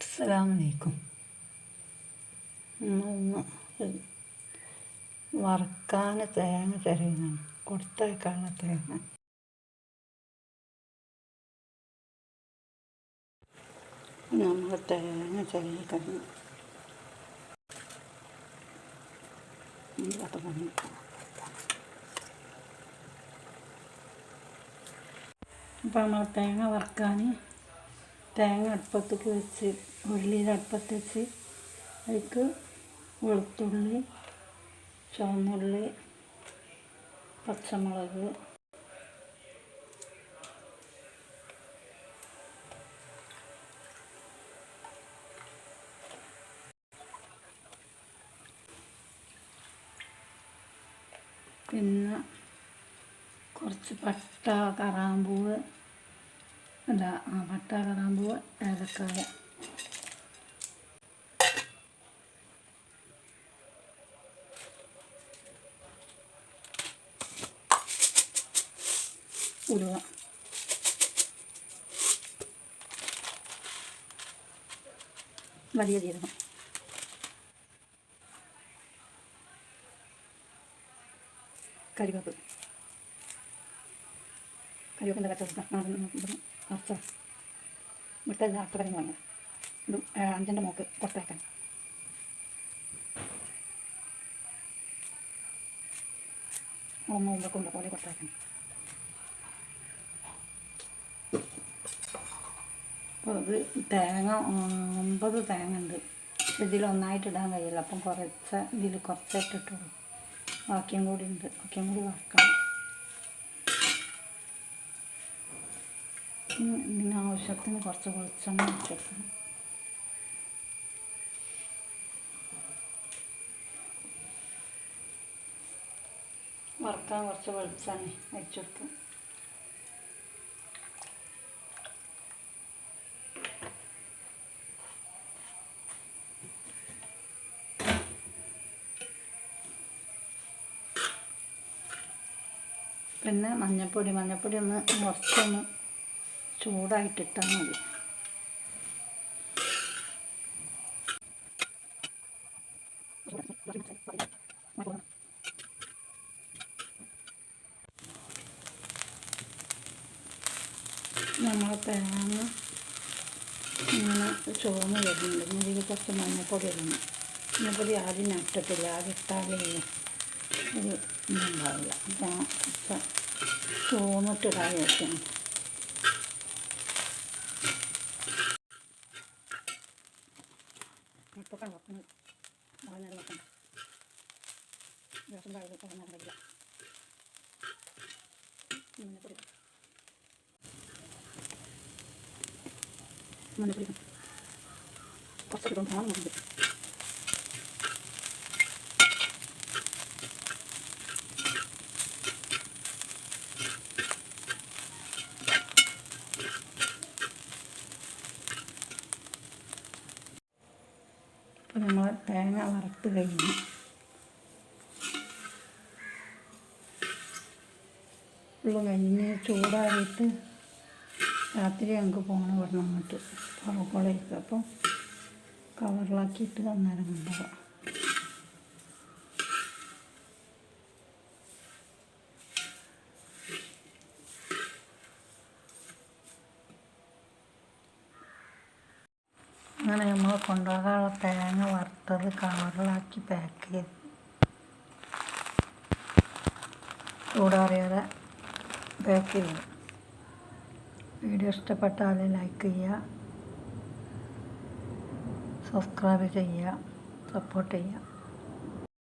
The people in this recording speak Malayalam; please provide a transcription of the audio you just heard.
അസ്സലാമലൈക്കും. ഒന്ന് വറുക്കാൻ തേങ്ങ ചിരകണം, കൊടുത്തേക്കാനുള്ള തേങ്ങ. നമ്മൾ തേങ്ങ ചിരകി കഴിഞ്ഞു. അപ്പോൾ നമ്മൾ തേങ്ങ വറുക്കാൻ തേങ്ങ അടുപ്പത്തേക്ക് വെച്ച് ഉള്ളിയിൽ അടുപ്പത്ത് വെച്ച് അതിലേക്ക് വെളുത്തുള്ളി, ചുവന്നുള്ളി, പച്ചമുളക്, പിന്നെ കുറച്ച് പട്ട, കറാമ്പൂവ്, പട്ട, കറാമ്പൂവ്, ഏലക്കായ, ഉലുവ, വലിയ ജീരകം, കരിവേപ്പ്, കരിവേപ്പിൻ്റെ കച്ച മുട്ട അത്രയും വേണം. ഇത് 5 മോക്ക് കൊടുത്തേക്കാൻ. മുമ്പൊക്കെ ഉണ്ട് പോലെ കൊടുത്തേക്കണം. അപ്പോൾ ഇത് തേങ്ങ 9 തേങ്ങ ഉണ്ട്. ഇതിലൊന്നായിട്ട് ഇടാൻ കഴിയില്ല. അപ്പം ഇതിൽ കുറച്ചായിട്ട് ഇട്ടുള്ളൂ. ബാക്കിയും കൂടി ഉണ്ട്. ബാക്കിയും കൂടി വറക്കണം. ഇതിനാവശ്യത്തിന് കുറച്ച് വെളിച്ചെണ്ണ വെച്ചെടുക്കണം. വറുക്കാൻ കുറച്ച് വെളിച്ചെണ്ണ വെച്ചെടുക്കും. പിന്നെ മഞ്ഞൾപ്പൊടി ഒന്ന് കുറച്ചൊന്ന് ചൂടായിട്ടിട്ടാൽ മതി. നമ്മൾ തേങ്ങ ഇങ്ങനെ ചുവന്ന് വരുന്നുണ്ട്. ഇതിൽ കുറച്ച് മഞ്ഞൾപ്പൊടി ഇടണം. മഞ്ഞൾപ്പൊടി ആദ്യം നട്ടിട്ടില്ല. ആദ്യം ഇട്ടാലേ ഒരു ഇതുണ്ടാവില്ല. അപ്പോൾ കുറച്ച് ചുവന്നിട്ടിടാൻ വെക്കണം. ഇപ്പോൾ വെക്കണം. വളരെ നേരം വെക്കണം. ദിവസം താഴെ കുറേ നേരം വരില്ല. മഞ്ഞപ്പൊടി കുറച്ചിട്ടും ഫോൺ നോക്കുന്നത്. അപ്പോൾ നമ്മൾ തേങ്ങ വറുത്ത് കഴിഞ്ഞു. ഉള്ള കഴിഞ്ഞ് ചൂടാറിയിട്ട് രാത്രി ഞങ്ങൾക്ക് പോകണം. ഇവിടെ അങ്ങോട്ട് പാവക്കോളേക്ക്. അപ്പോൾ കവറിലാക്കിയിട്ട് അന്നേരം കൊണ്ടുപോകാം. അങ്ങനെ നമ്മൾ കൊണ്ടുപോകാനുള്ള തേങ്ങ വറുത്തത് കവറിലാക്കി പാക്ക് ചെയ്ത് ചൂടാറിയാതെ പാക്ക് ചെയ്യും. വീഡിയോ ഇഷ്ടപ്പെട്ടാൽ ലൈക്ക് ചെയ്യുക, സബ്സ്ക്രൈബ് ചെയ്യുക, സപ്പോർട്ട് ചെയ്യുക.